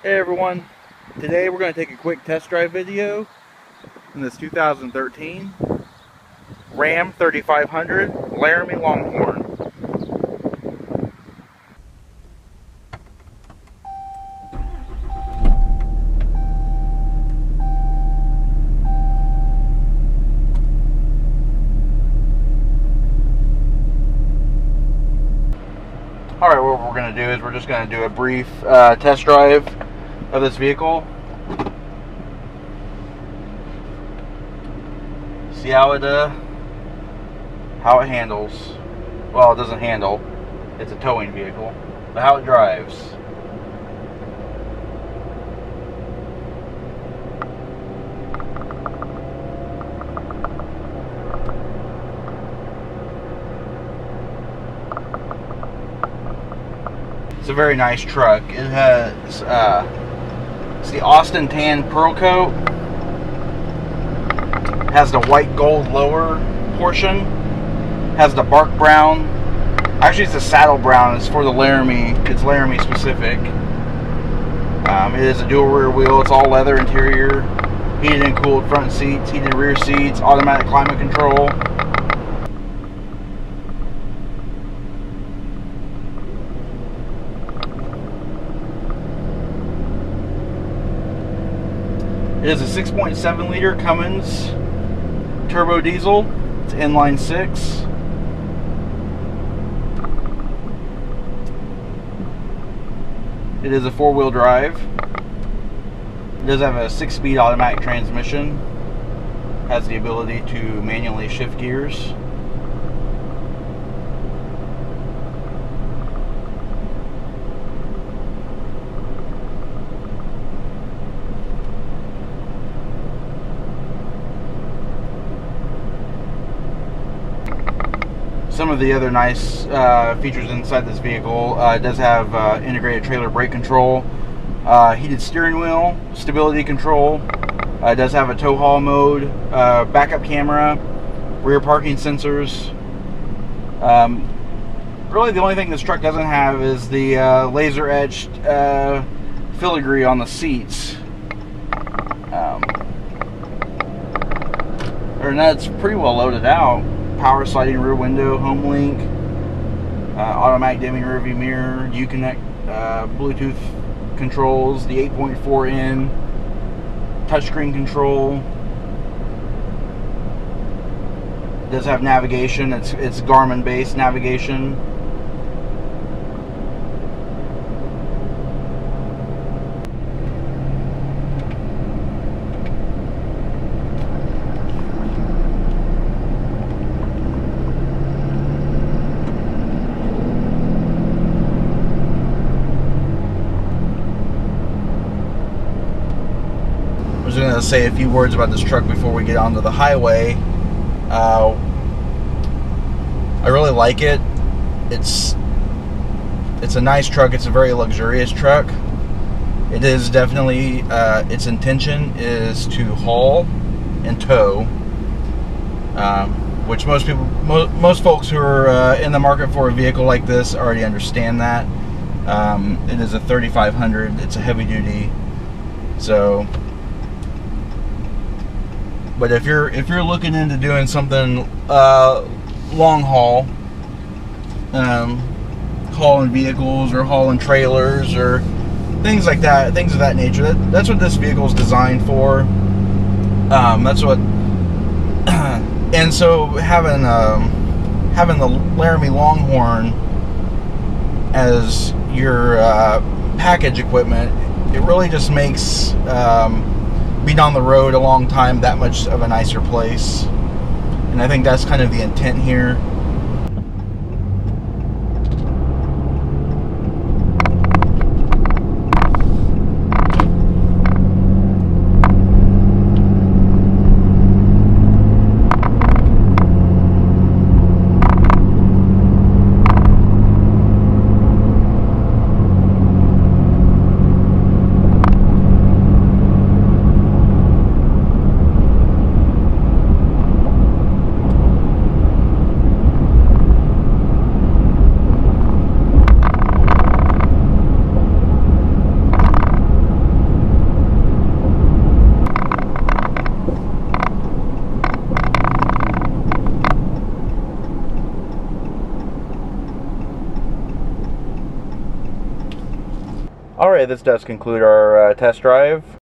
Hey everyone, today we're going to take a quick test drive video in this 2013 Ram 3500 Laramie Longhorn. Alright, what we're going to do is we're just going to do a brief test drive of this vehicle. See how it handles. Well, it doesn't handle. It's a towing vehicle. But how it drives. It's a very nice truck. It has it's the Austin Tan Pearl Coat. Has the white gold lower portion. Has the bark brown. Actually, it's a saddle brown. It's for the Laramie. It's Laramie specific. It is a dual rear wheel. It's all leather interior. Heated and cooled front seats. Heated rear seats. Automatic climate control. It is a 6.7 liter Cummins turbo diesel. It's inline 6. It is a 4-wheel drive. It does have a 6-speed automatic transmission. Has the ability to manually shift gears. Some of the other nice features inside this vehicle, it does have integrated trailer brake control, heated steering wheel, stability control. It does have a tow haul mode, backup camera, rear parking sensors. Really the only thing this truck doesn't have is the laser etched filigree on the seats. And that's pretty well loaded out. Power sliding rear window, home link, automatic dimming rear view mirror, Uconnect Bluetooth controls, the 8.4N touchscreen control. It does have navigation. It's Garmin based navigation. I'm just going to say a few words about this truck before we get onto the highway. I really like it. It's a nice truck. It's a very luxurious truck. It is definitely its intention is to haul and tow, which most folks who are in the market for a vehicle like this already understand that. It is a 3500. It's a heavy duty. So. But if you're looking into doing something long haul, hauling vehicles or hauling trailers or things like that, things of that nature, that's what this vehicle is designed for. That's what, and so having the Laramie Longhorn as your package equipment, it really just makes being on the road a long time that much of a nicer place. And I think that's kind of the intent here. Alright, this does conclude our test drive